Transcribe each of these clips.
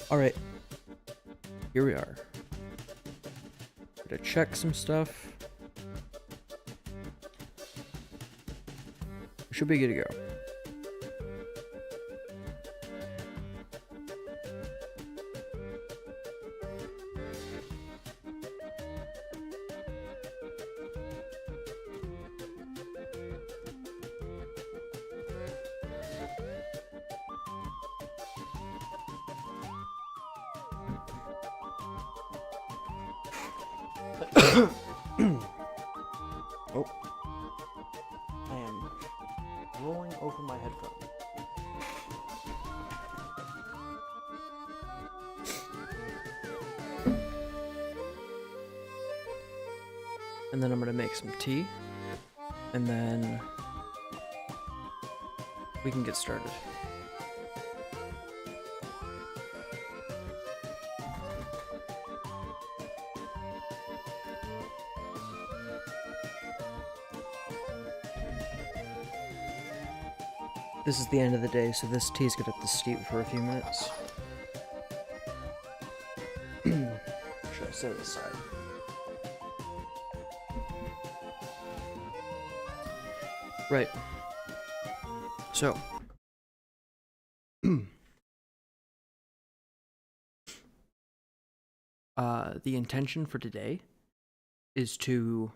Alright, here we are. Gotta check some stuff. Should be good to go. Oh, I am rolling over my headphone. And then I'm gonna make some tea, and then we can get started. This is the end of the day, so this tea's gonna have to steep for a few minutes. Should I set it aside? Right. So. The intention for today is to,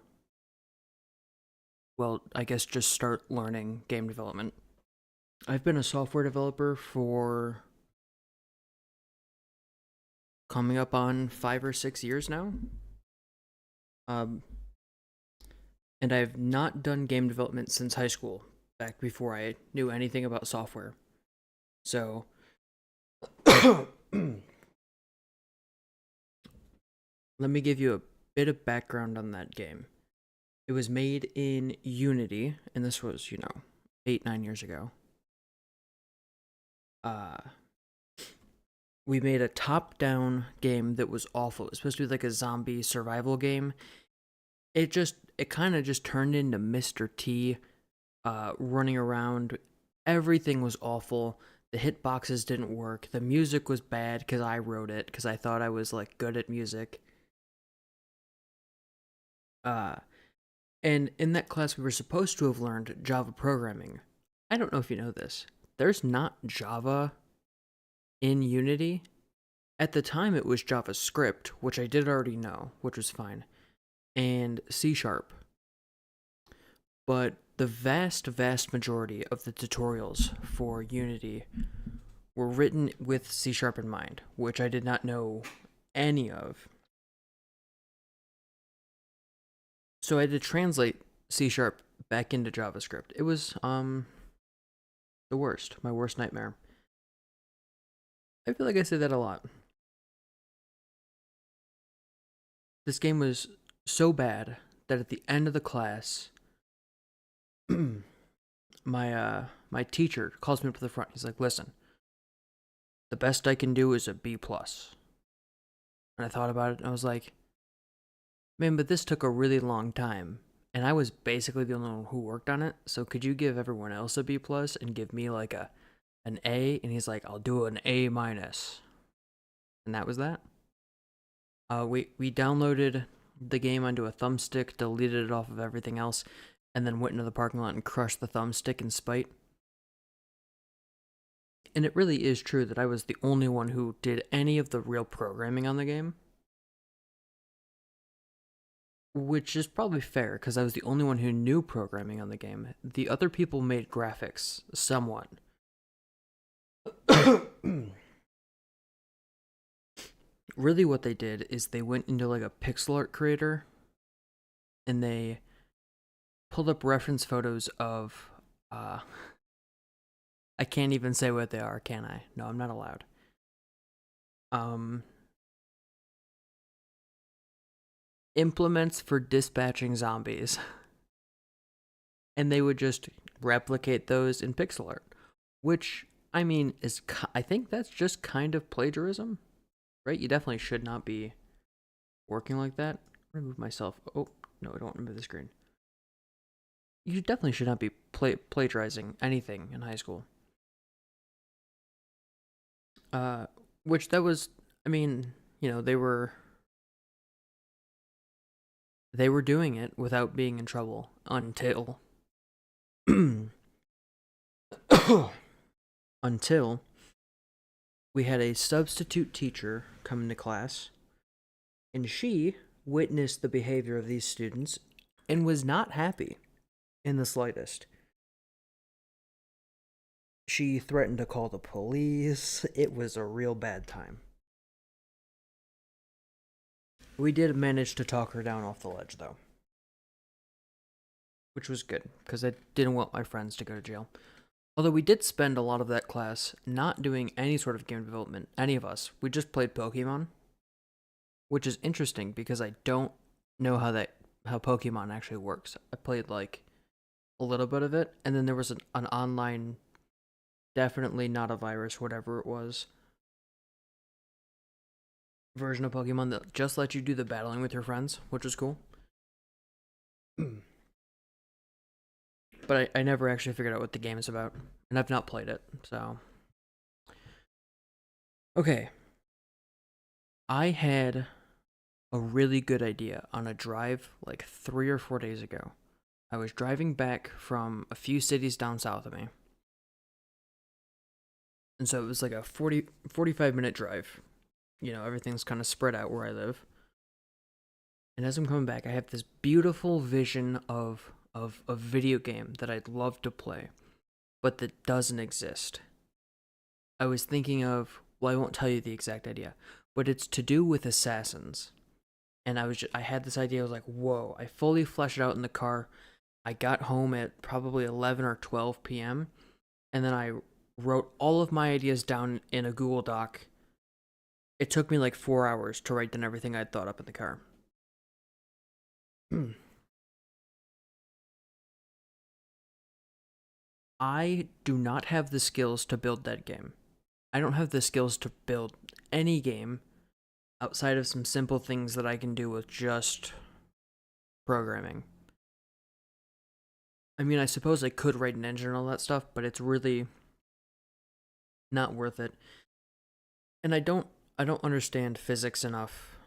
well, I guess just start learning game development. I've been a software developer for coming up on 5 or 6 years now. And I've not done game development since high school, back before I knew anything about software. So, let me give you a bit of background on that game. It was made in Unity, and this was, 8-9 years ago. We made a top-down game that was awful. It was supposed to be like a zombie survival game. It kind of just turned into Mr. T, running around. Everything was awful. The hitboxes didn't work. The music was bad because I wrote it, because I thought I was, like, good at music. And in that class, we were supposed to have learned Java programming. I don't know if you know this. There's not Java in Unity. At the time, it was JavaScript, which I did already know, which was fine, and C#. But the vast, vast majority of the tutorials for Unity were written with C# in mind, which I did not know any of. So I had to translate C# back into JavaScript. It was, the worst. My worst nightmare. I feel like I say that a lot. This game was so bad that at the end of the class, my teacher calls me up to the front. He's like, "Listen, the best I can do is a B+." And I thought about it, and I was like, man, but this took a really long time, and I was basically the only one who worked on it, so could you give everyone else a B+ and give me, like, an A? And he's like, "I'll do an A-." And that was that. We downloaded the game onto a thumbstick, deleted it off of everything else, and then went into the parking lot and crushed the thumbstick in spite. And it really is true that I was the only one who did any of the real programming on the game. Which is probably fair, because I was the only one who knew programming on the game. The other people made graphics, somewhat. Really what they did is they went into like a pixel art creator, and they pulled up reference photos of, I can't even say what they are, can I? No, I'm not allowed. Implements for dispatching zombies. And they would just replicate those in pixel art, which, I mean, I think that's just kind of plagiarism, right? You definitely should not be working like that. Remove myself. Oh, no, I don't want to move the screen. You definitely should not be plagiarizing anything in high school. which that was, I mean, they were doing it without being in trouble until we had a substitute teacher come into class, and she witnessed the behavior of these students and was not happy in the slightest. She threatened to call the police. It was a real bad time. We did manage to talk her down off the ledge, though, which was good, because I didn't want my friends to go to jail. Although we did spend a lot of that class not doing any sort of game development, any of us. We just played Pokemon, which is interesting because I don't know how Pokemon actually works. I played like a little bit of it, and then there was an online, definitely not a virus, whatever it was, version of Pokemon that just let you do the battling with your friends, which was cool. But I never actually figured out what the game is about, and I've not played it, so. Okay. I had a really good idea on a drive like 3 or 4 days ago. I was driving back from a few cities down south of me. And so it was like a 45-minute drive. Everything's kind of spread out where I live. And as I'm coming back, I have this beautiful vision of a video game that I'd love to play, but that doesn't exist. I was thinking of, well, I won't tell you the exact idea, but it's to do with assassins. And I had this idea. I was like, whoa! I fully fleshed it out in the car. I got home at probably 11 or 12 p.m. and then I wrote all of my ideas down in a Google Doc. It took me like 4 hours to write down everything I'd thought up in the car. I do not have the skills to build that game. I don't have the skills to build any game outside of some simple things that I can do with just programming. I mean, I suppose I could write an engine and all that stuff, but it's really not worth it. And I don't understand physics enough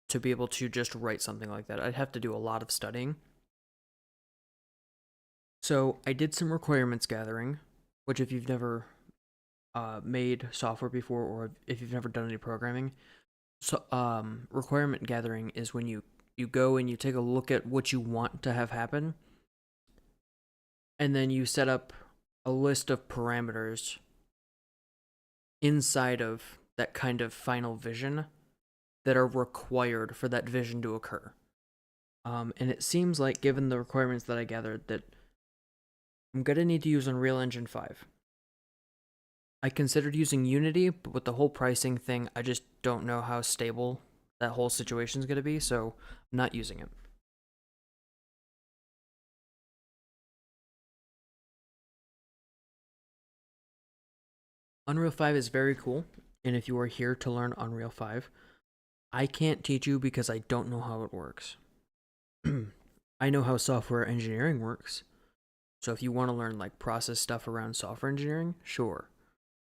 to be able to just write something like that. I'd have to do a lot of studying. So I did some requirements gathering, which if you've never made software before, or if you've never done any programming, so requirement gathering is when you go and you take a look at what you want to have happen, and then you set up a list of parameters inside of that kind of final vision that are required for that vision to occur. And it seems like, given the requirements that I gathered, that I'm gonna need to use Unreal Engine 5. I considered using Unity, but with the whole pricing thing, I just don't know how stable that whole situation's gonna be, so I'm not using it. Unreal 5 is very cool, and if you are here to learn Unreal 5, I can't teach you because I don't know how it works. I know how software engineering works, so if you want to learn like process stuff around software engineering, sure,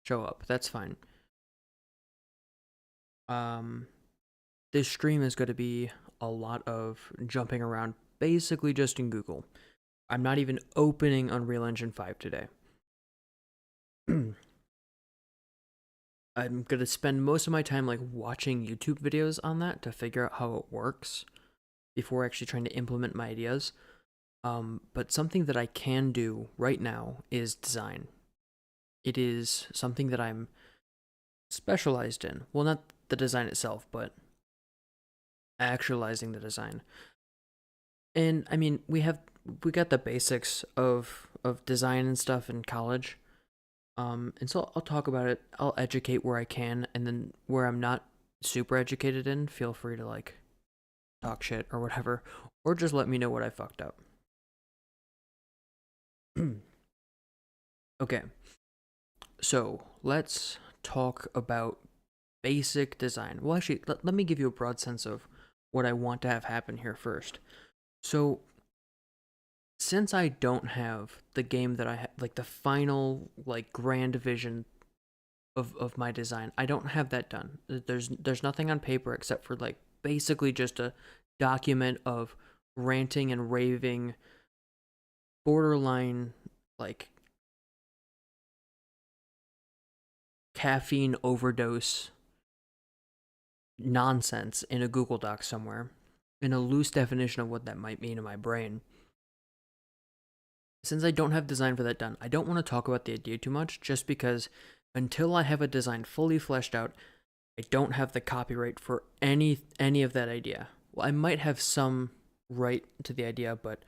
show up. That's fine. Um, this stream is going to be a lot of jumping around, basically just in Google. I'm not even opening Unreal Engine 5 today. I'm going to spend most of my time like watching YouTube videos on that to figure out how it works before actually trying to implement my ideas. But something that I can do right now is design. It is something that I'm specialized in. Well, not the design itself, but actualizing the design. And I mean, we got the basics of design and stuff in college. And so I'll talk about it. I'll educate where I can, and then where I'm not super educated in, feel free to like talk shit or whatever, or just let me know what I fucked up. Okay, so let's talk about basic design. Well, actually, let me give you a broad sense of what I want to have happen here first. So, since I don't have the game that I have, like the final, like grand vision of my design. I don't have that done. There's nothing on paper except for like basically just a document of ranting and raving, borderline like caffeine overdose nonsense in a Google Doc somewhere, in a loose definition of what that might mean in my brain. Since I don't have design for that done, I don't want to talk about the idea too much just because until I have a design fully fleshed out, I don't have the copyright for any of that idea. Well, I might have some right to the idea, but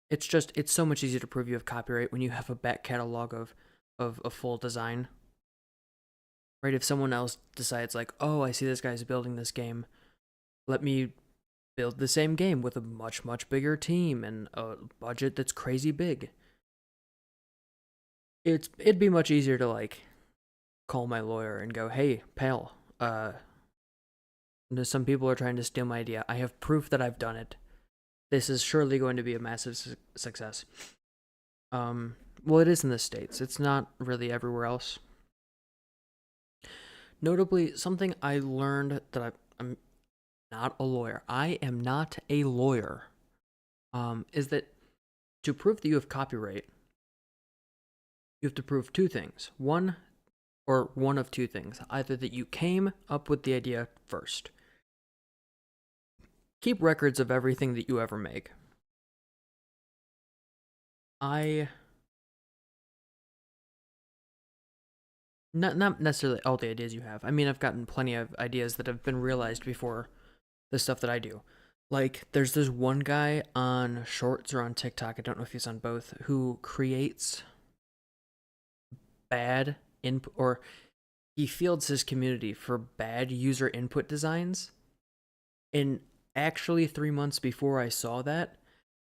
it's so much easier to prove you have copyright when you have a back catalog of a full design. Right? If someone else decides like, "Oh, I see this guy's building this game. Let me build the same game with a much bigger team and a budget that's crazy big." It'd be much easier to like call my lawyer and go, "Hey, pal, some people are trying to steal my idea. I have proof that I've done it. This is surely going to be a massive success." Well, it is in the States. It's not really everywhere else. Notably, something I learned that I'm not a lawyer. I am not a lawyer. Is that to prove that you have copyright, you have to prove two things. One of two things. Either that you came up with the idea first. Keep records of everything that you ever make. Not necessarily all the ideas you have. I mean, I've gotten plenty of ideas that have been realized before the stuff that I do. Like, there's this one guy on Shorts or on TikTok, I don't know if he's on both, who creates bad input, or he fields his community for bad user input designs. And actually, 3 months before I saw that,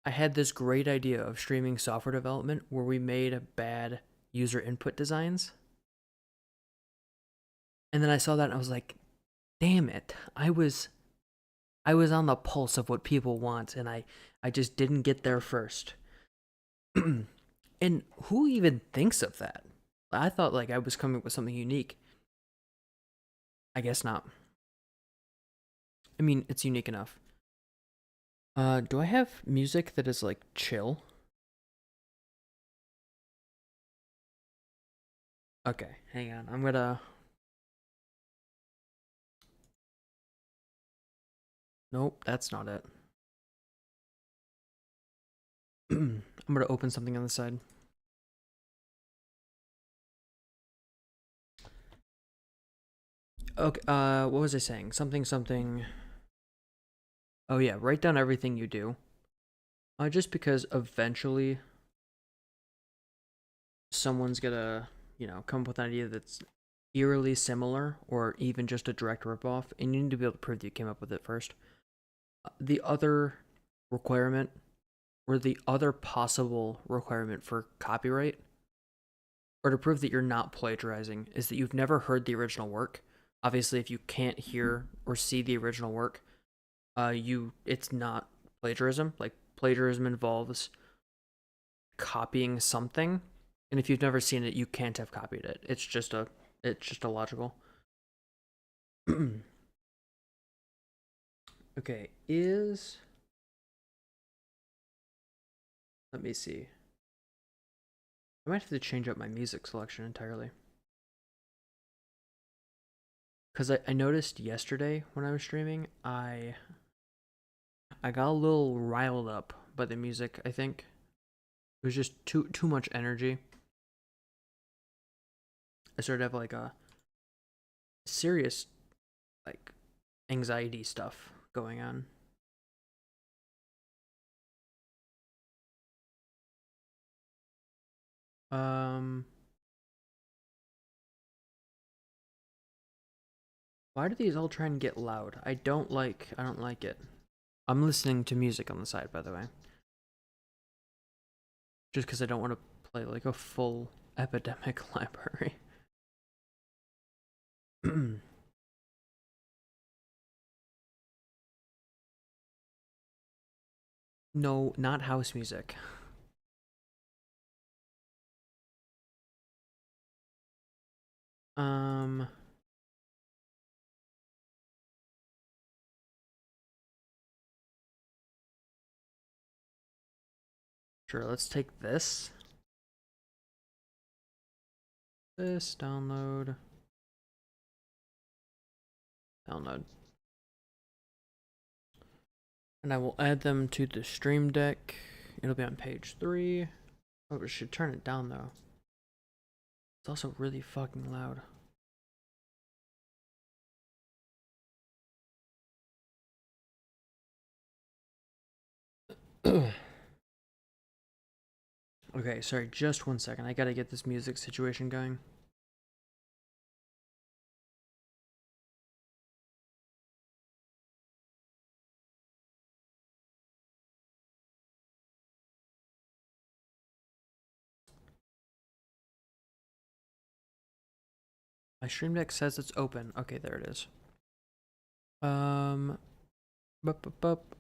I had this great idea of streaming software development where we made bad user input designs. And then I saw that and I was like, damn it. I was on the pulse of what people want and I just didn't get there first. And who even thinks of that? I thought like I was coming up with something unique. I guess not. I mean, it's unique enough. Do I have music that is like chill? Okay, hang on. I'm gonna. Nope, that's not it. I'm gonna open something on the side. Okay, what was I saying? Something. Oh yeah, write down everything you do. Just because eventually someone's gonna, come up with an idea that's eerily similar or even just a direct ripoff, and you need to be able to prove that you came up with it first. The other requirement, or the other possible requirement for copyright, or to prove that you're not plagiarizing, is that you've never heard the original work. Obviously, if you can't hear or see the original work, it's not plagiarism. Like plagiarism involves copying something, and if you've never seen it, you can't have copied it. It's just a logical. Okay, let me see. I might have to change up my music selection entirely. Because I noticed yesterday when I was streaming, I got a little riled up by the music, I think. It was just too much energy. I started to have like a serious like anxiety stuff going on. Um why do these all try and get loud? I don't like it. I'm listening to music on the side, by the way. Just because I don't want to play like a full epidemic library. No, not house music. Um, sure, let's take this. This, download. Download. And I will add them to the Stream Deck. It'll be on page 3. Oh, we should turn it down though. It's also really fucking loud. Okay, sorry, just 1 second. I gotta get this music situation going. My Stream Deck says it's open. Okay, there it is. Bup, bup, bup.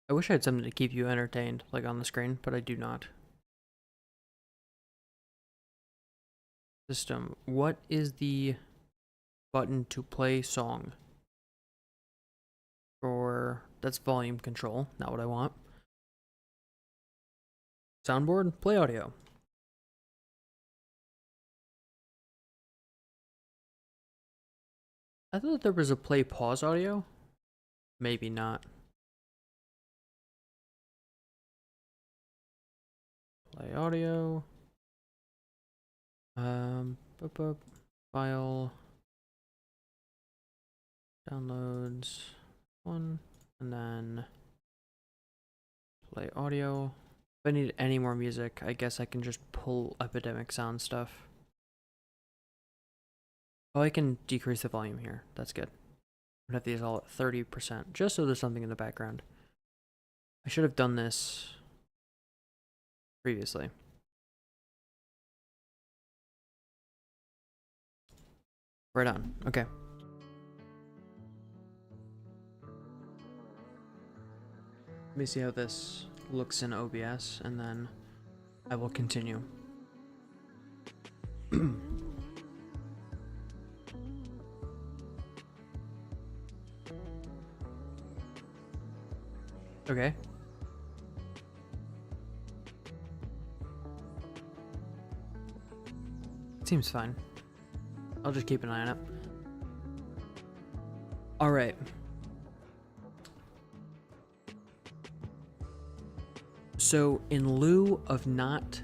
I wish I had something to keep you entertained, like on the screen, but I do not. System. What is the button to play song? Or that's volume control, not what I want. Soundboard, play audio. I thought there was a play pause audio. Maybe not. Play audio. File. Downloads. 1. And then play audio. If I need any more music, I guess I can just pull Epidemic Sound stuff. Oh, I can decrease the volume here. That's good. I'm gonna have these all at 30%, just so there's something in the background. I should have done this previously. Right on. Okay. Let me see how this looks in OBS, and then I will continue. Okay. Seems fine. I'll just keep an eye on it. Alright. So, in lieu of not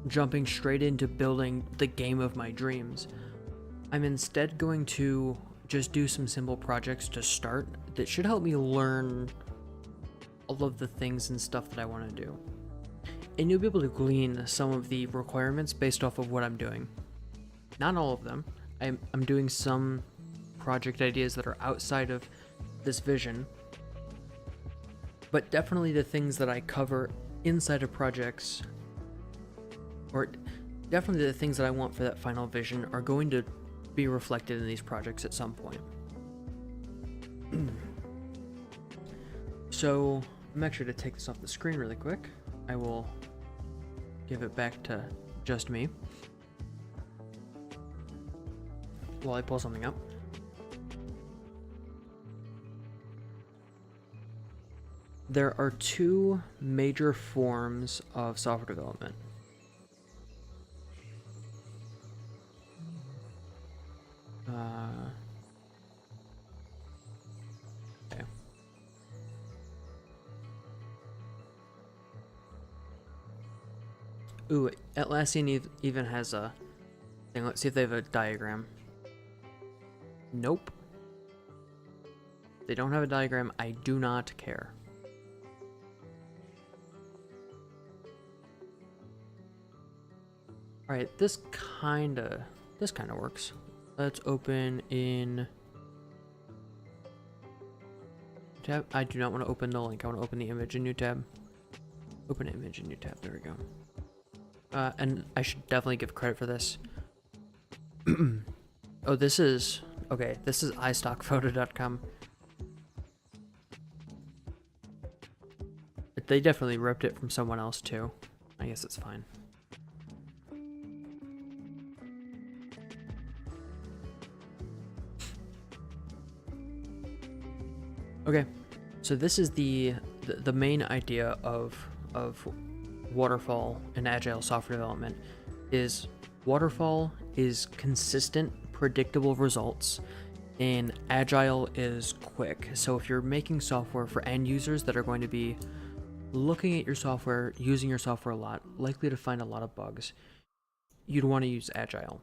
jumping straight into building the game of my dreams, I'm instead going to just do some simple projects to start that should help me learn all of the things and stuff that I want to do. And you'll be able to glean some of the requirements based off of what I'm doing. Not all of them. I'm doing some project ideas that are outside of this vision, but definitely the things that I cover inside of projects, or definitely the things that I want for that final vision, are going to be reflected in these projects at some point. So I'm actually going to take this off the screen really quick. I will give it back to just me while I pull something up. There are two major forms of software development. Okay. Ooh, Atlassian even has a thing. Let's see if they have a diagram. Nope. They don't have a diagram. I do not care. Alright, this kinda works. Let's open in tab. I do not want to open the link. I want to open the image in new tab. Open image in new tab. There we go. And I should definitely give credit for this. Oh, this is okay. This is iStockphoto.com. they definitely ripped it from someone else too. I guess it's fine. Okay, so this is the main idea of waterfall and agile software development. Is waterfall is consistent, predictable results, and agile is quick. So if you're making software for end users that are going to be looking at your software, using your software a lot, likely to find a lot of bugs, you'd want to use agile.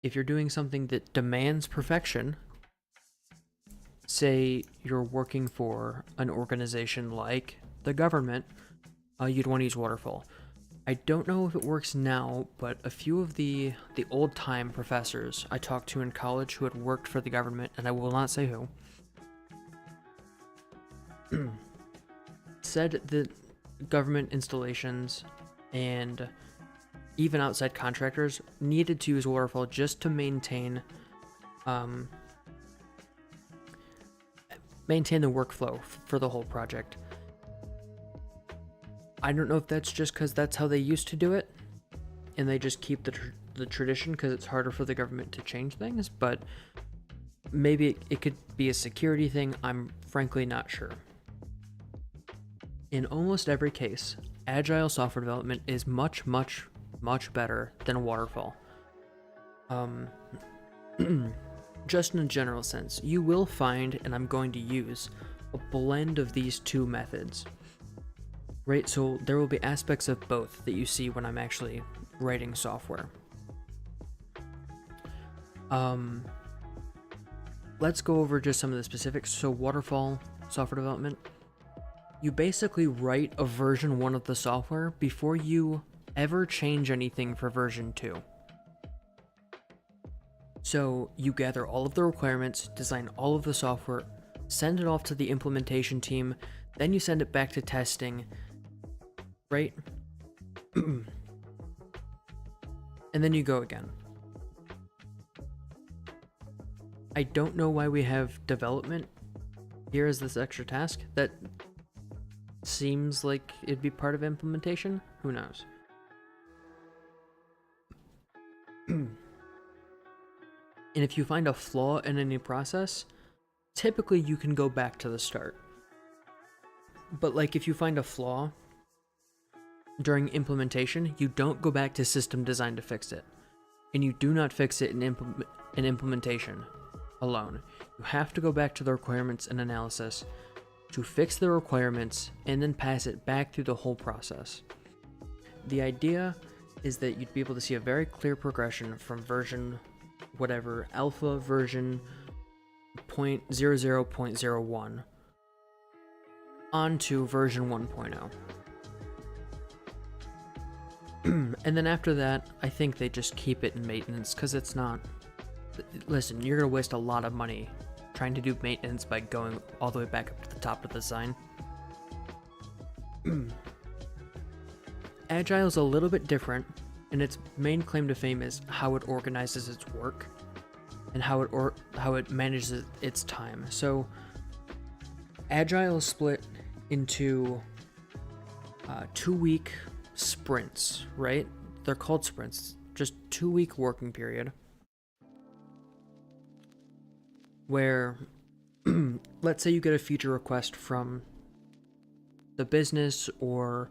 If you're doing something that demands perfection, say you're working for an organization like the government, you'd want to use waterfall. I don't know if it works now, but a few of the old-time professors I talked to in college who had worked for the government, and I will not say who, said that government installations and even outside contractors needed to use waterfall just to maintain the workflow for the whole project. I don't know if that's just because that's how they used to do it, and they just keep the tradition because it's harder for the government to change things, but maybe it could be a security thing. I'm frankly not sure. In almost every case, agile software development is much, much, much better than waterfall. Just in a general sense, you will find, and I'm going to use, a blend of these two methods. Right, so there will be aspects of both that you see when I'm actually writing software. Let's go over just some of the specifics. So waterfall software development, you basically write a version 1 of the software before you ever change anything for version 2. So you gather all of the requirements, design all of the software, send it off to the implementation team, then you send it back to testing, right? And then you go again. I don't know why we have development here as this extra task. That seems like it'd be part of implementation. Who knows? And if you find a flaw in any process, typically you can go back to the start. But like if you find a flaw during implementation, you don't go back to system design to fix it. And you do not fix it in implementation alone. You have to go back to the requirements and analysis to fix the requirements and then pass it back through the whole process. The idea is that you'd be able to see a very clear progression from version whatever, alpha version 0.00.01 onto version 1.0. And then after that, I think they just keep it in maintenance because it's not... Listen, you're going to waste a lot of money trying to do maintenance by going all the way back up to the top of the design. Agile is a little bit different, and its main claim to fame is how it organizes its work and how it manages its time. So Agile is split into 2-week sprints, right? They're called sprints, just 2-week working period where let's say you get a feature request from the business or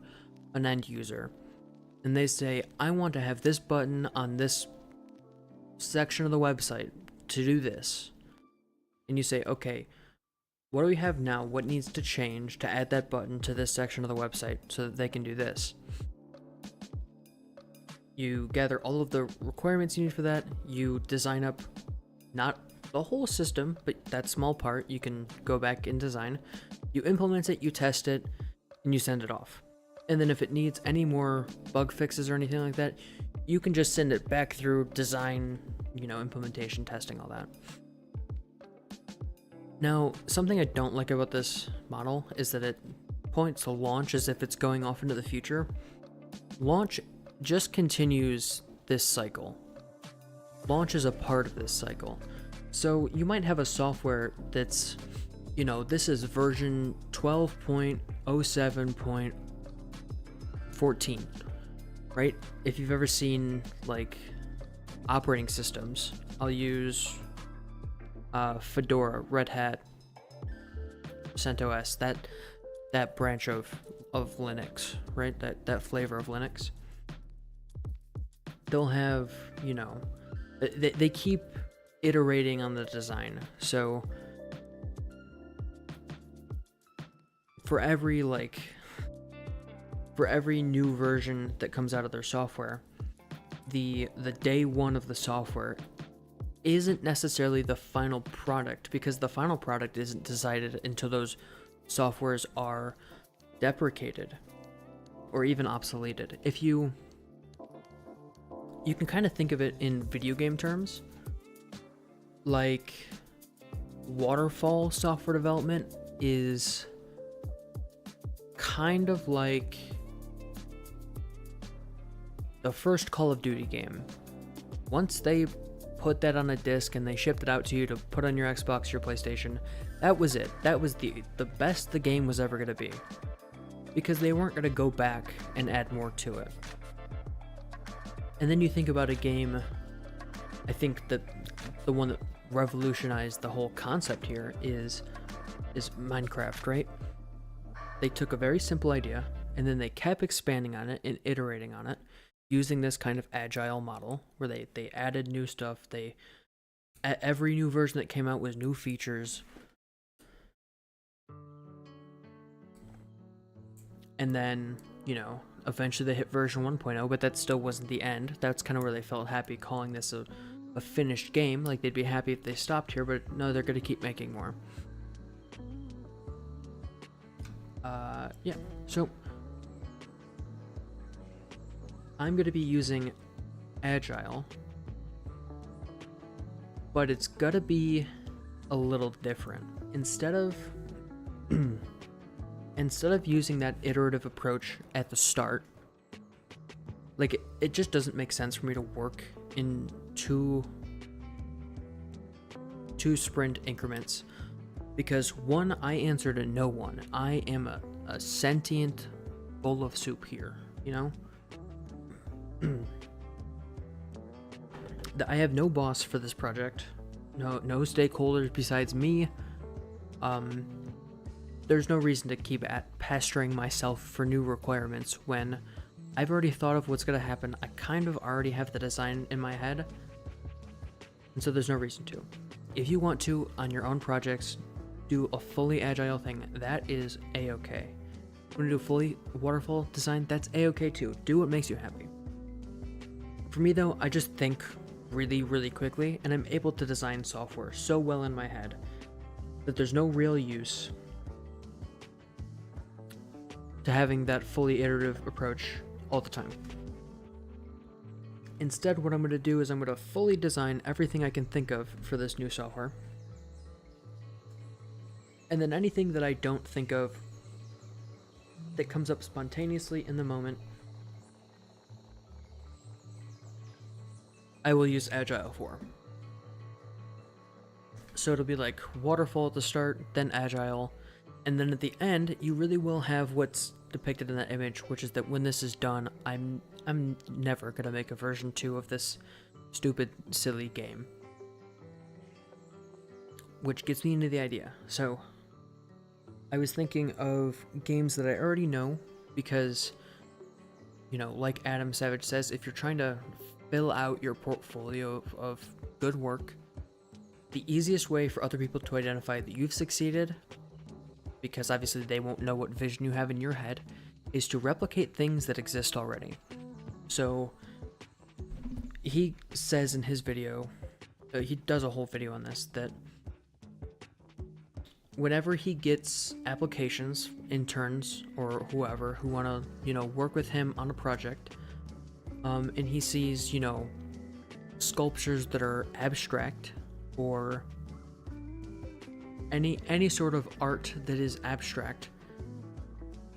an end user, and they say, I want to have this button on this section of the website to do this. And you say, okay, what do we have now? What needs to change to add that button to this section of the website so that they can do this? You gather all of the requirements you need for that. You design up not the whole system, but that small part you can go back and design. You implement it, you test it, and you send it off. And then if it needs any more bug fixes or anything like that, you can just send it back through design, implementation, testing, all that. Now, something I don't like about this model is that it points to launch as if it's going off into the future. Launch just continues this cycle. Launch is a part of this cycle. So you might have a software that's you know, this is version 12.07.14, right? If you've ever seen like operating systems, I'll use Fedora, Red Hat, CentOS, that branch of Linux, right? That flavor of Linux. They'll have, you know, they keep iterating on the design. So for every new version that comes out of their software, the day one of the software isn't necessarily the final product, because the final product isn't decided until those softwares are deprecated or even obsoleted. If you can kind of think of it in video game terms, like waterfall software development is kind of like the first Call of Duty game. Once they put that on a disc and they shipped it out to you to put on your Xbox, your PlayStation, that was it. That was the best the game was ever going to be, because they weren't going to go back and add more to it. And then you think about a game, I think that the one that revolutionized the whole concept here is Minecraft, right? They took a very simple idea and then they kept expanding on it and iterating on it, using this kind of agile model where they added new stuff. Every new version that came out was new features. And then, you know, eventually they hit version 1.0, but that still wasn't the end. That's kind of where they felt happy calling this a finished game. Like, they'd be happy if they stopped here, but no, they're going to keep making more. Yeah, so I'm going to be using Agile, but it's got to be a little different. Instead of using that iterative approach at the start, like it just doesn't make sense for me to work in two sprint increments, because one, I answer to no one. I am a sentient bowl of soup here, you know? I have no boss for this project, no stakeholders besides me. There's no reason to keep pestering myself for new requirements when I've already thought of what's going to happen. I kind of already have the design in my head, and so there's no reason to. If you want to, on your own projects, do a fully agile thing, that is a-okay. If you want to do a fully waterfall design, that's a-okay too. Do what makes you happy. For me though, I just think really, really quickly, and I'm able to design software so well in my head that there's no real use to having that fully iterative approach all the time. Instead, what I'm going to do is I'm going to fully design everything I can think of for this new software. And then anything that I don't think of that comes up spontaneously in the moment, I will use Agile for. So it'll be like waterfall at the start, then Agile, and then at the end, you really will have what's depicted in that image, which is that when this is done, I'm never gonna make a version 2 of this stupid, silly game. Which gets me into the idea. So I was thinking of games that I already know, because, you know, like Adam Savage says, if you're trying to fill out your portfolio of good work, the easiest way for other people to identify that you've succeeded, because obviously they won't know what vision you have in your head, is to replicate things that exist already. So he says in his video, he does a whole video on this, that whenever he gets applications, interns, or whoever who want to, you know, work with him on a project, and he sees, you know, sculptures that are abstract, or any sort of art that is abstract,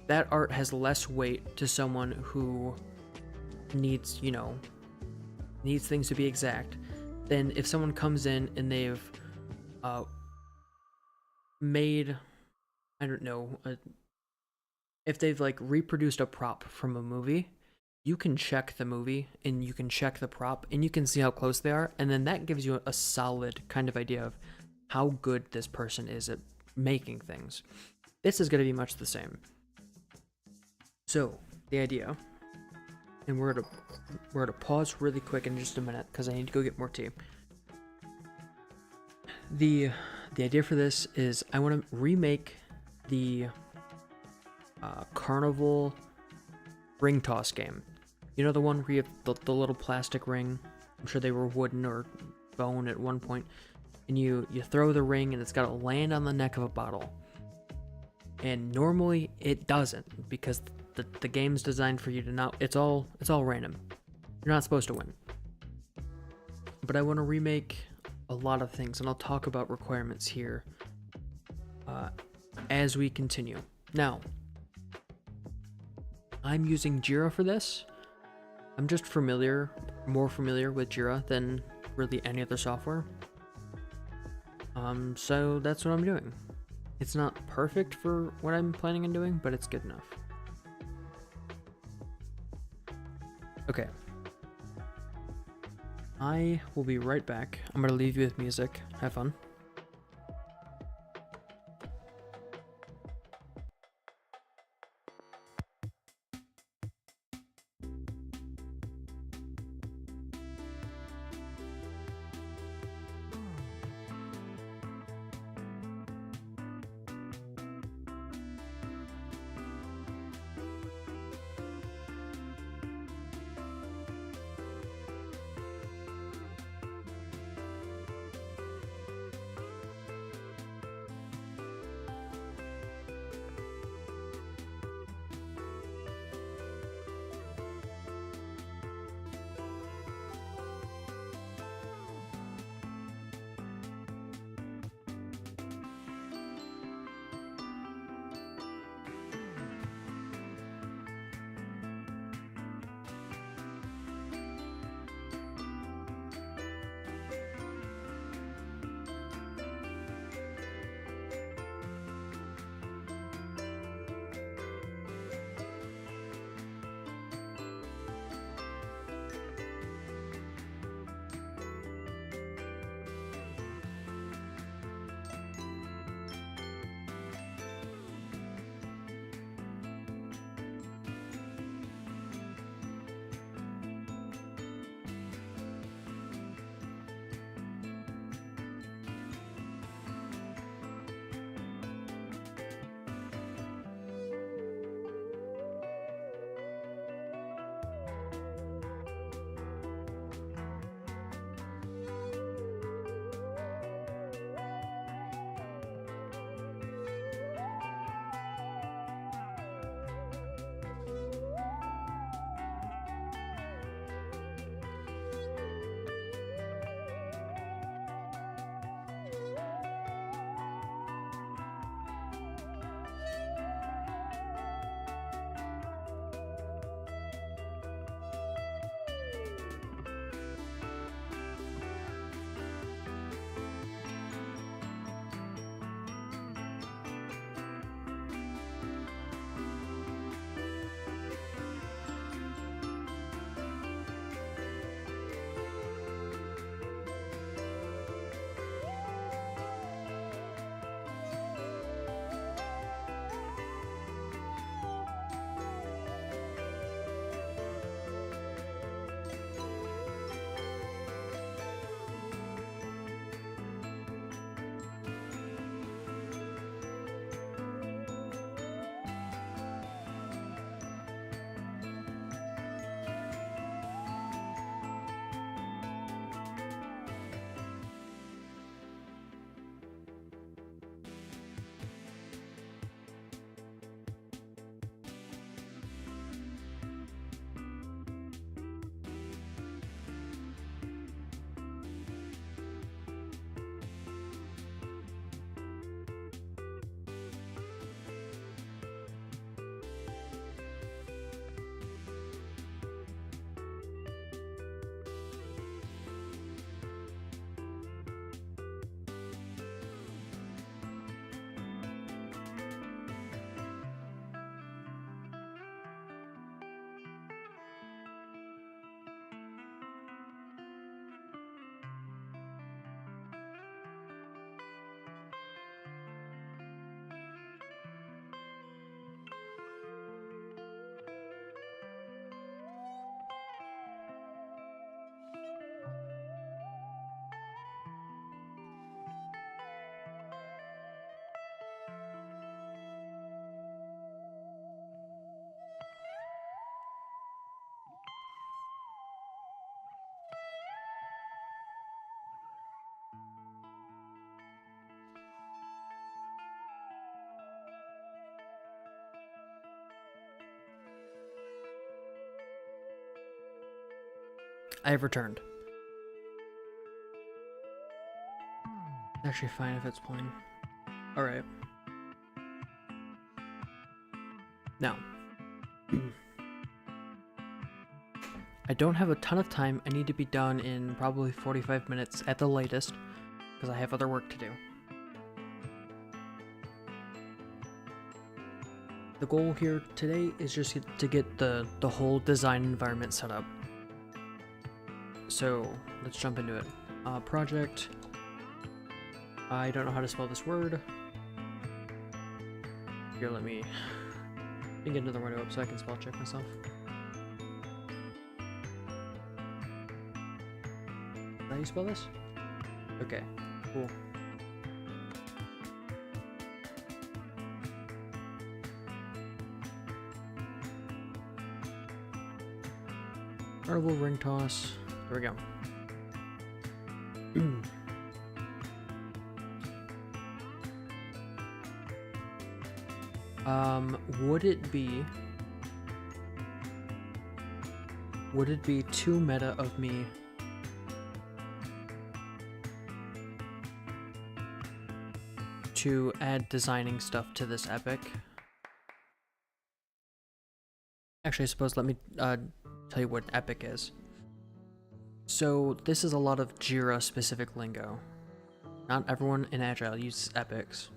that art has less weight to someone who needs, you know, needs things to be exact, than if someone comes in and they've made, I don't know, if they've like reproduced a prop from a movie, you can check the movie and you can check the prop and you can see how close they are, and then that gives you a solid kind of idea of how good this person is at making things. This is going to be much the same. So, the idea, and we're gonna pause really quick in just a minute because I need to go get more tea. The idea for this is I want to remake the carnival ring toss game. You know, the one where you have the little plastic ring. I'm sure they were wooden or bone at one point. And you throw the ring and it's got to land on the neck of a bottle. And normally it doesn't, because the game's designed for you to not, it's all random. You're not supposed to win. But I want to remake a lot of things, and I'll talk about requirements here as we continue. Now, I'm using Jira for this. I'm just more familiar with Jira than really any other software. So that's what I'm doing. It's not perfect for what I'm planning on doing, but it's good enough. Okay. I will be right back. I'm gonna leave you with music. Have fun. I have returned. Actually fine if it's playing. Alright. Now. I don't have a ton of time. I need to be done in probably 45 minutes at the latest, because I have other work to do. The goal here today is just to get the whole design environment set up. So let's jump into it. Project. I don't know how to spell this word. Here, let me get another window up so I can spell check myself. How do you spell this? Okay, cool. Marble ring toss. There we go. Would it be too meta of me to add designing stuff to this epic? Actually, I suppose let me tell you what an epic is. So this is a lot of Jira specific lingo. Not everyone in Agile uses epics.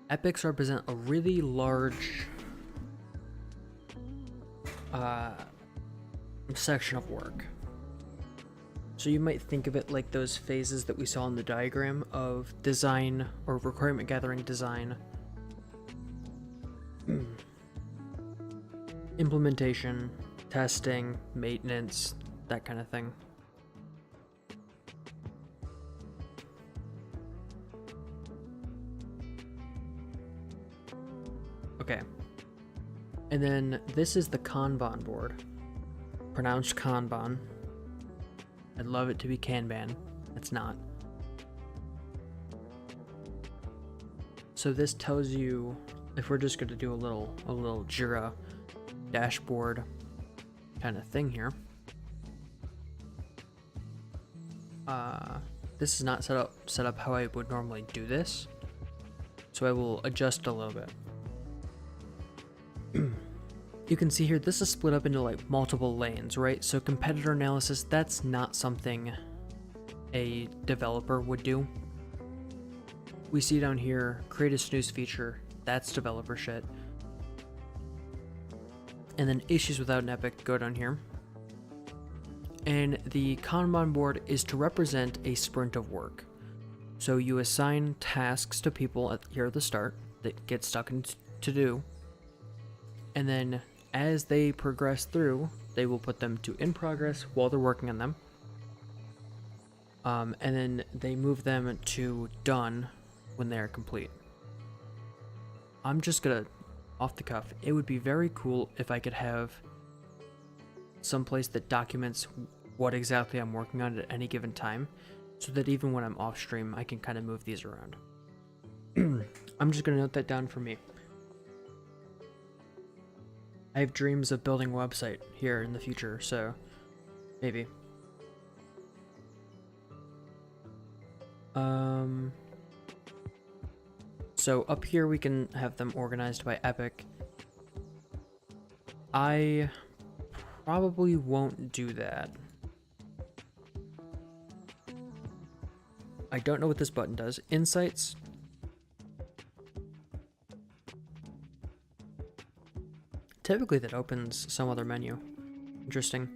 Epics represent a really large section of work. So you might think of it like those phases that we saw in the diagram of design or requirement gathering design, implementation, testing, maintenance, that kind of thing. Okay. And then this is the Kanban board. Pronounced Kanban. I'd love it to be Kanban. It's not. So this tells you, if we're just going to do a little Jira dashboard kind of thing here. This is not set up how I would normally do this. So I will adjust a little bit. You can see here, this is split up into like multiple lanes, right? So competitor analysis, that's not something a developer would do. We see down here, create a snooze feature, that's developer shit. And then issues without an epic, go down here. And the Kanban board is to represent a sprint of work. So you assign tasks to people here at the start that get stuck in to do. And then as they progress through, they will put them to in progress while they're working on them. And then they move them to done when they're complete. I'm just gonna, off the cuff, it would be very cool if I could have some place that documents what exactly I'm working on at any given time, so that even when I'm off stream, I can kind of move these around. I'm just gonna note that down for me. I have dreams of building a website here in the future, so maybe. So up here we can have them organized by epic. I probably won't do that. I don't know what this button does. Insights. Typically that opens some other menu. Interesting.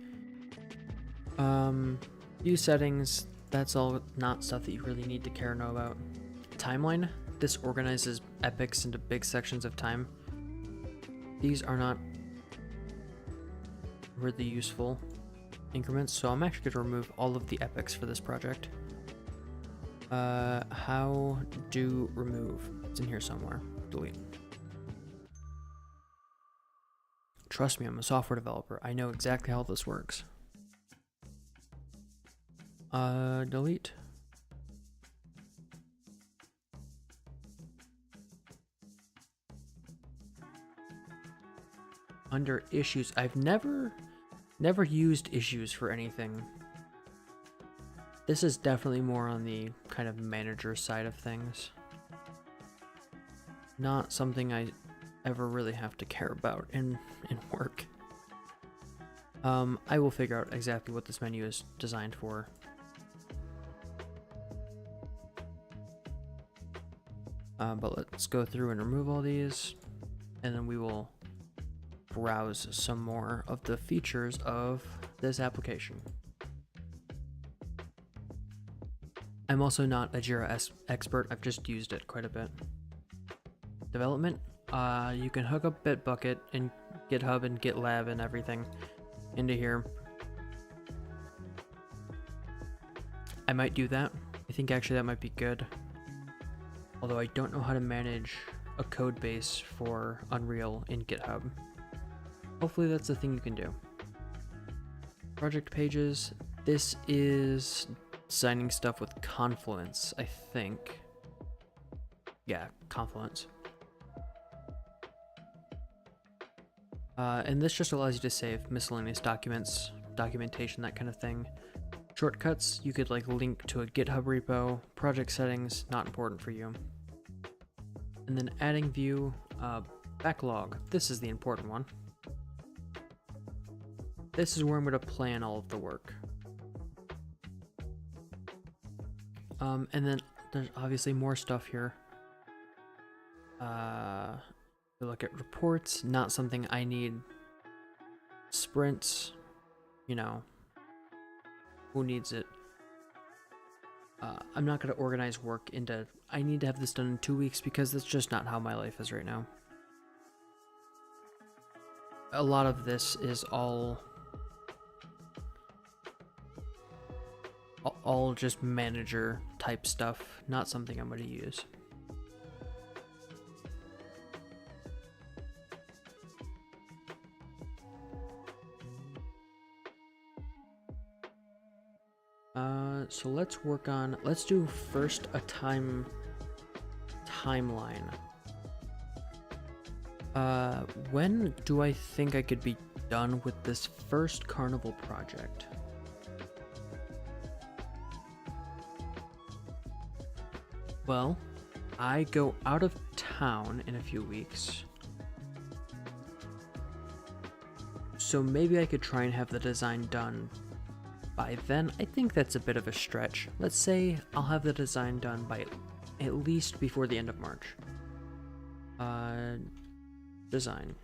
View settings. That's all not stuff that you really need to care or know about. Timeline. This organizes epics into big sections of time. These are not really useful increments, so I'm actually going to remove all of the epics for this project. How do remove? It's in here somewhere. Delete. Trust me, I'm a software developer. I know exactly how this works. Delete. Under issues, I've never Never used issues for anything. This is definitely more on the kind of manager side of things. Not something I ever really have to care about in work. I will figure out exactly what this menu is designed for. But let's go through and remove all these, and then we will browse some more of the features of this application. I'm also not a Jira expert, I've just used it quite a bit. Development, you can hook up Bitbucket and GitHub and GitLab and everything into here. I might do that. I think actually that might be good. Although I don't know how to manage a code base for Unreal in GitHub. Hopefully that's the thing you can do. Project pages. This is designing stuff with Confluence, I think. Yeah, Confluence. And this just allows you to save miscellaneous documents, documentation, that kind of thing. Shortcuts, you could like link to a GitHub repo. Project settings, not important for you. And then adding view, backlog. This is the important one. This is where I'm going to plan all of the work. And then there's obviously more stuff here. We look at reports, not something I need. Sprints, you know, who needs it? I'm not going to organize work into, I need to have this done in 2 weeks because that's just not how my life is right now. A lot of this is all just manager type stuff, not something I'm going to use. So let's do first a timeline. When do I think I could be done with this first carnival project? Well, I go out of town in a few weeks. So maybe I could try and have the design done by then. I think that's a bit of a stretch. Let's say I'll have the design done by at least before the end of March. Design.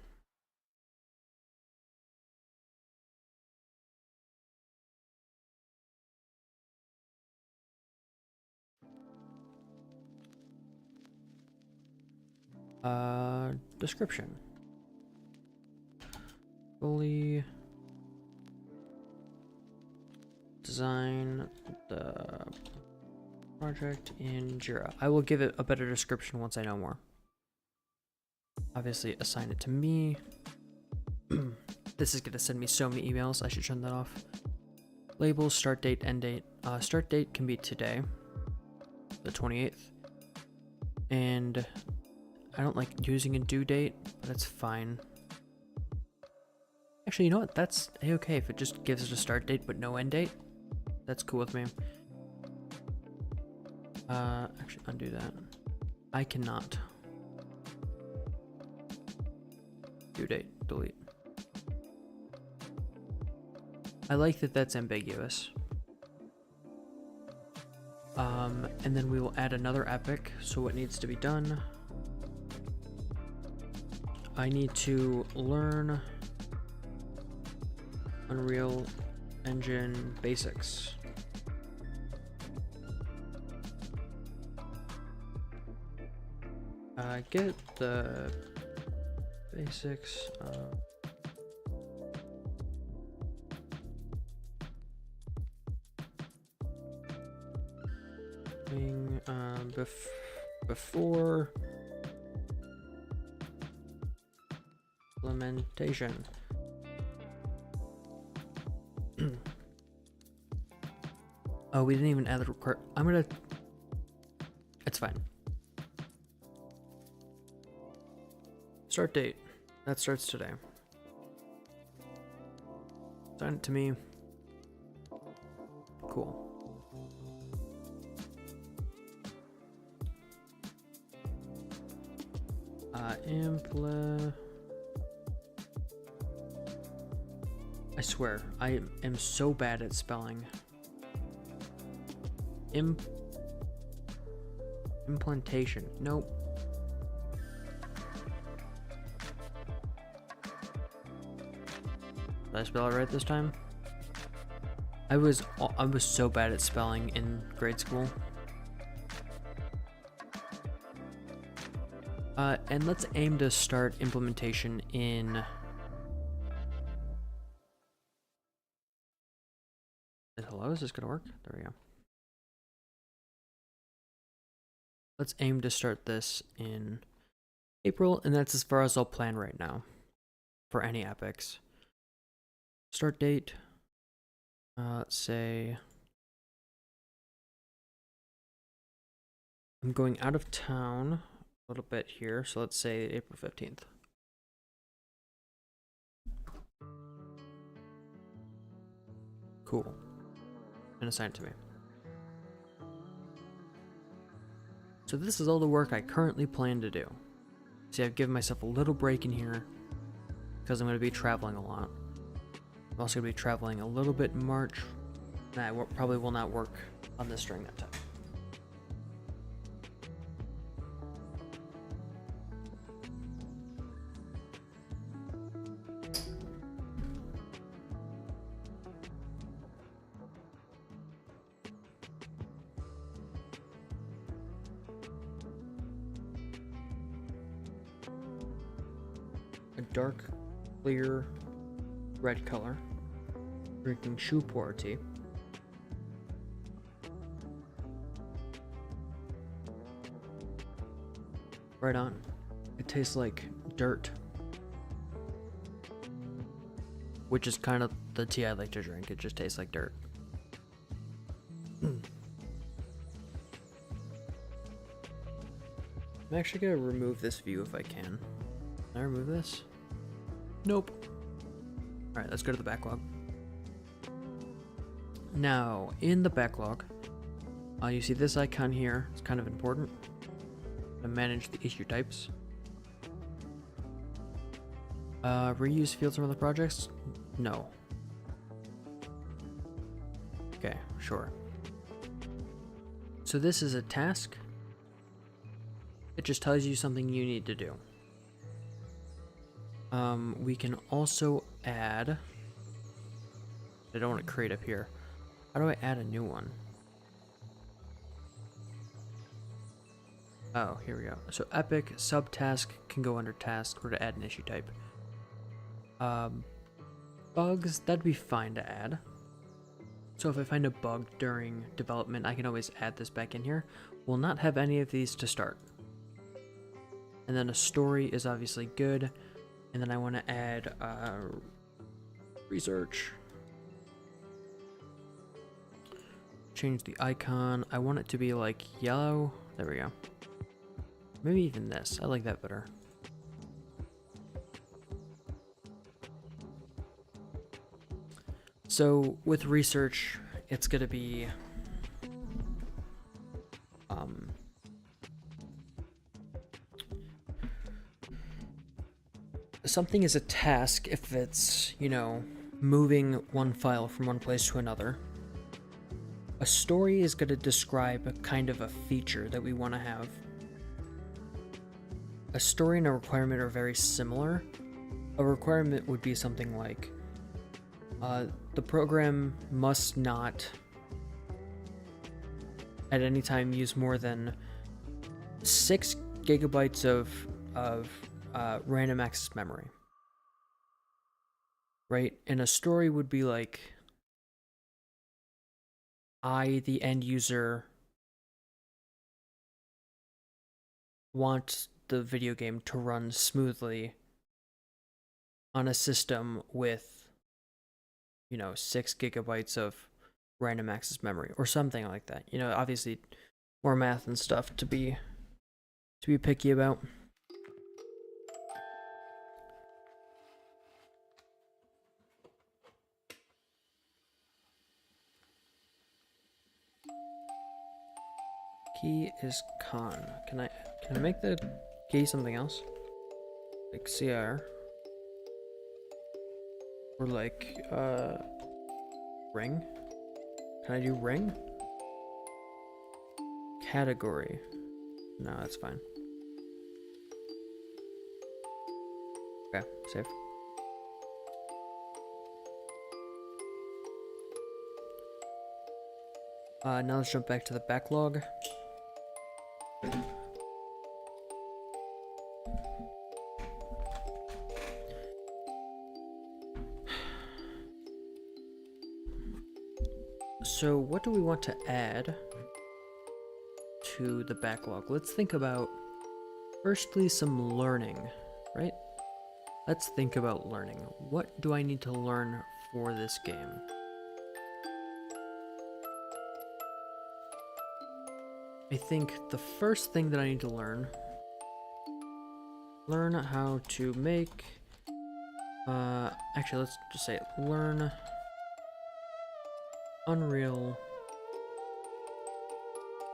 Description. Fully design the project in Jira. I will give it a better description once I know more. Obviously assign it to me. This is gonna send me so many emails, I should turn that off. Labels, start date, end date. Start date can be today, the 28th. And I don't like using a due date, but that's fine. Actually, you know what? That's a-okay if it just gives it a start date but no end date. That's cool with me. Actually, undo that. I cannot. Due date, delete. I like that that's ambiguous. And then we will add another epic. So what needs to be done? I need to learn Unreal Engine basics. Get the basics. Before implementation. Oh, we didn't even add the record. It's fine. Start date. That starts today. Send it to me. Cool. I swear, I am so bad at spelling. Implantation. Nope. Did I spell it right this time? I was so bad at spelling in grade school. And let's aim to start implementation in... Hello, is this gonna work? There we go. Let's aim to start this in April, and that's as far as I'll plan right now for any epics. Start date, let's say I'm going out of town a little bit here, so let's say April 15th. Cool. And assign it to me. So this is all the work I currently plan to do. See, I've given myself a little break in here because I'm going to be traveling a lot. I'm also going to be traveling a little bit in March, and I probably will not work on this during that time. A dark, clear red color. Drinking shoe pour tea. Right on. It tastes like dirt. Which is kind of the tea I like to drink. It just tastes like dirt. I'm actually gonna remove this view if I can. Can I remove this? Nope. Alright, let's go to the backlog. Now, in the backlog, you see this icon here. It's kind of important. To manage the issue types. Reuse fields from other projects? No. Okay, sure. So this is a task. It just tells you something you need to do. We can also add... I don't want to create up here. How do I add a new one? Oh, here we go. So epic subtask can go under task or to add an issue type. Bugs, that'd be fine to add. So if I find a bug during development, I can always add this back in here. We'll not have any of these to start. And then a story is obviously good. And then I want to add research. Change the icon. I want it to be like yellow. There we go. Maybe even this. I like that better. So with research, it's going to be something is a task if it's, you know, moving one file from one place to another. A story is going to describe a kind of a feature that we want to have. A story and a requirement are very similar. A requirement would be something like the program must not at any time use more than 6 gigabytes of random access memory. Right? And a story would be like, I, the end user, want the video game to run smoothly on a system with, you know, 6 gigabytes of random access memory or something like that. You know, obviously more math and stuff to be picky about. Key is con. Can I make the key something else? Like CR. Or like ring? Can I do ring? Category. No, that's fine. Okay, save. Now let's jump back to the backlog. So what do we want to add to the backlog? Let's think about, firstly, some learning, right? Let's think about learning. What do I need to learn for this game? I think the first thing that I need to learn how to make, actually let's just say it, learn Unreal.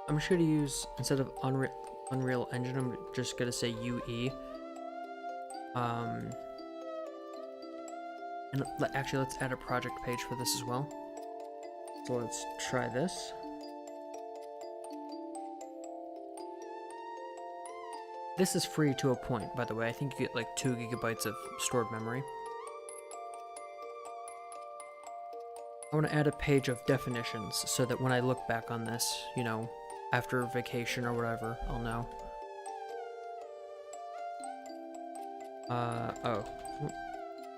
I'm just gonna use, instead of Unreal Engine, I'm just gonna say UE. And actually let's add a project page for this as well. So let's try this. This is free to a point, by the way. I think you get like 2 gigabytes of stored memory. I want to add a page of definitions so that when I look back on this, you know, after vacation or whatever, I'll know.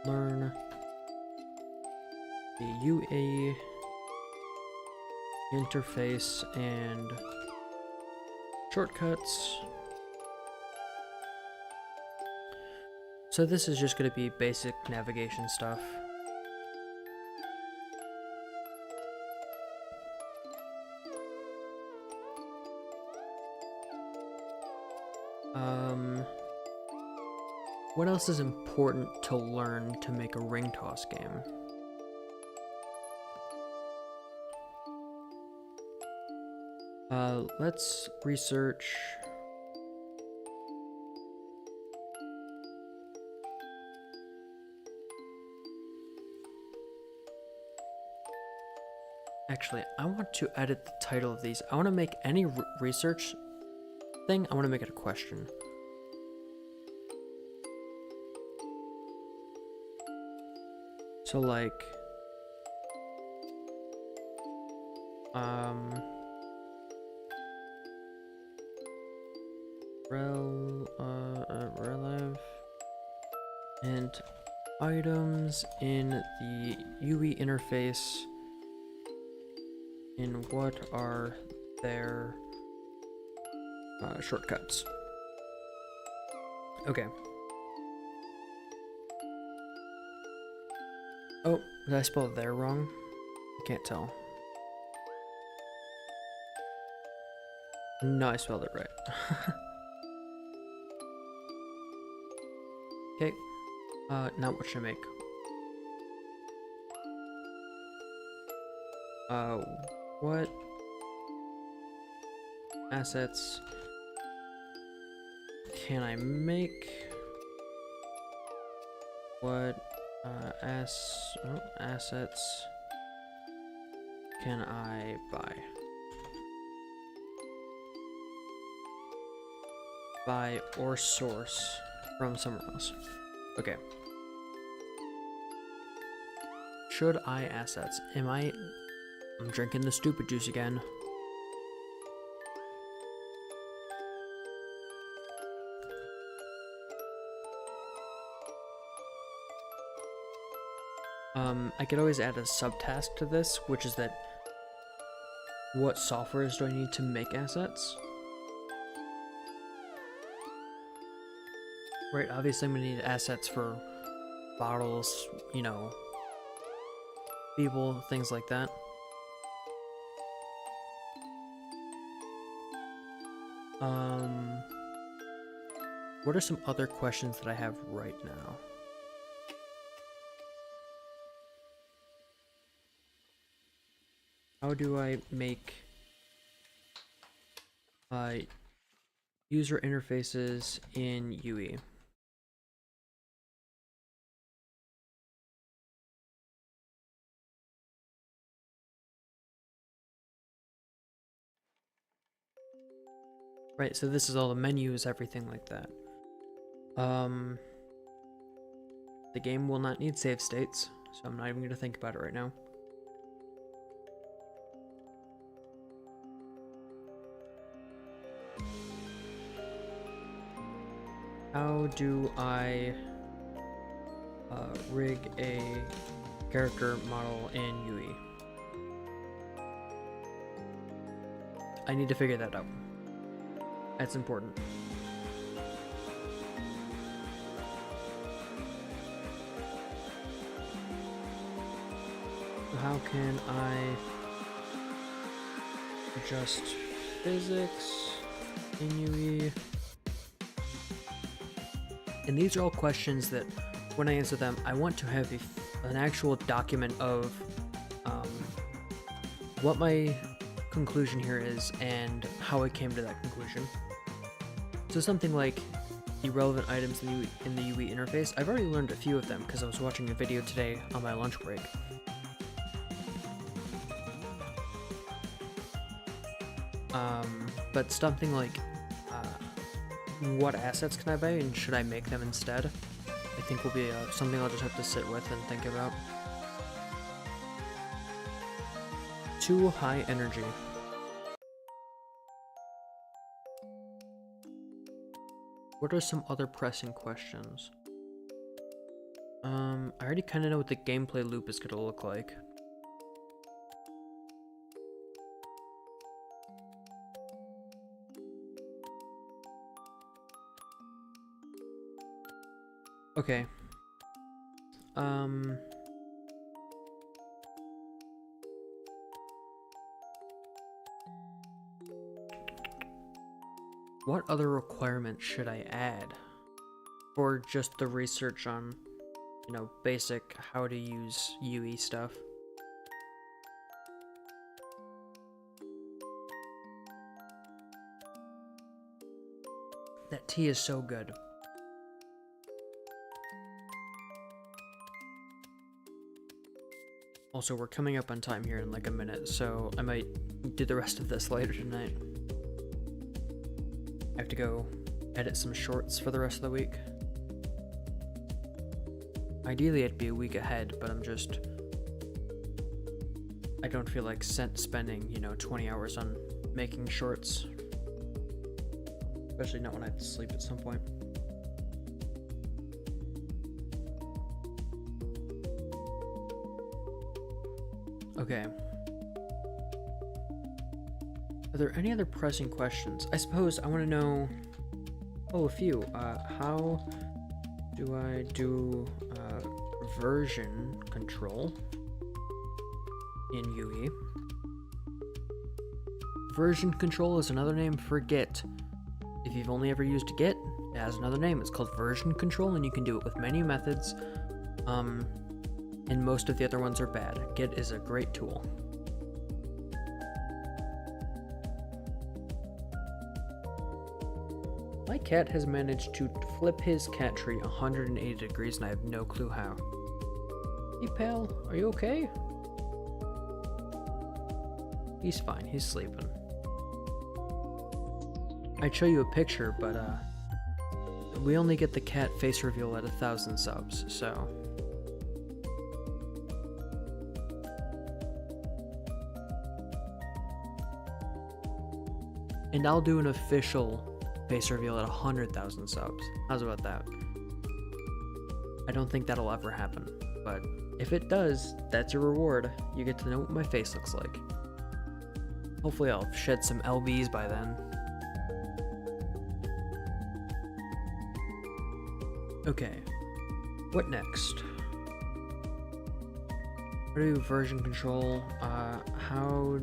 Learn the UA interface and shortcuts. So this is just going to be basic navigation stuff. What else is important to learn to make a ring toss game? Let's research. Actually, I want to edit the title of these. I want to make any research thing, I want to make it a question. So like, relev and items in the UE interface, and what are their shortcuts. Okay. Oh, did I spell there wrong? I can't tell. No, I spelled it right. Okay. Now what should I make? What assets can I make? What assets can I buy? Buy or source from somewhere else. Okay. Should I assets? I'm drinking the stupid juice again. I could always add a subtask to this, which is that what softwares do I need to make assets? Right, obviously I'm gonna need assets for bottles, you know, people, things like that. What are some other questions that I have right now? How do I make User interfaces in UE. Right, so this is all the menus, everything like that. The game will not need save states, so I'm not even going to think about it right now. How do I rig a character model in UE? I need to figure that out. That's important. So how can I adjust physics in UE? And these are all questions that, when I answer them, I want to have an actual document of what my conclusion here is and how I came to that conclusion. So something like the relevant items in the UE interface, I've already learned a few of them because I was watching a video today on my lunch break. But something like what assets can I buy and should I make them instead, I think will be something I'll just have to sit with and think about. Too high energy. What are some other pressing questions? I already kind of know what the gameplay loop is going to look like. Okay. What other requirements should I add? Or just the research on, you know, basic how to use UE stuff? That tea is so good. Also, we're coming up on time here in like a minute, so I might do the rest of this later tonight. I have to go edit some shorts for the rest of the week. Ideally, it'd be a week ahead, but I don't feel like spending, 20 hours on making shorts. Especially not when I have to sleep at some point. Okay. Are there any other pressing questions? I suppose I want to know... Oh, a few. How do I do version control in UE? Version control is another name for Git. If you've only ever used Git, it has another name. It's called version control, and you can do it with many methods. And most of the other ones are bad. Git is a great tool. My cat has managed to flip his cat tree 180 degrees, and I have no clue how. Hey pal, are you okay? He's fine, he's sleeping. I'd show you a picture, but we only get the cat face reveal at 1,000 subs, so... And I'll do an official face reveal at 100,000 subs. How's about that? I don't think that'll ever happen, but if it does, that's your reward. You get to know what my face looks like. Hopefully I'll shed some LBs by then. Okay, what next? How do version control? How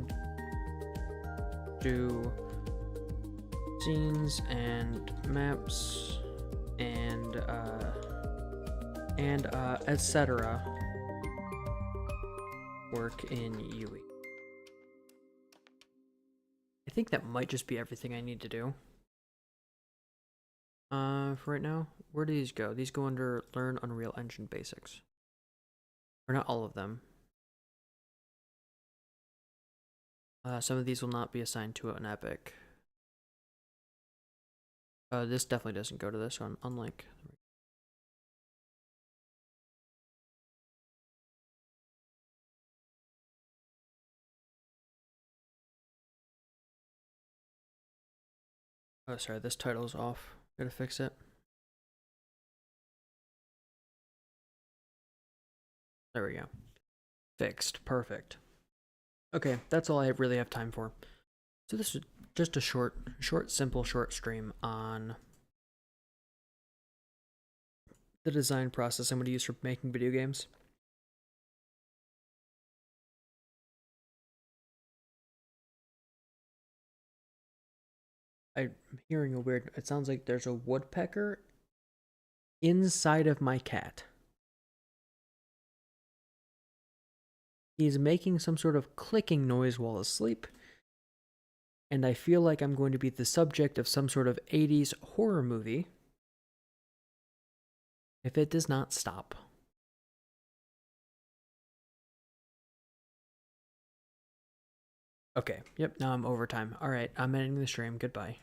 do scenes and maps and etc. work in UE? I think that might just be everything I need to do. For right now, where do these go? These go under Learn Unreal Engine Basics. Or not all of them. Some of these will not be assigned to an epic. This definitely doesn't go to this one, unlike... Oh, sorry, this title's off. Gotta fix it. There we go. Fixed. Perfect. Okay, that's all I really have time for. So this is just a simple short stream on the design process I'm going to use for making video games. I'm hearing a weird... It sounds like there's a woodpecker inside of my cat. He's making some sort of clicking noise while asleep, and I feel like I'm going to be the subject of some sort of 80s horror movie if it does not stop. Okay, yep, now I'm overtime. Alright, I'm ending the stream. Goodbye.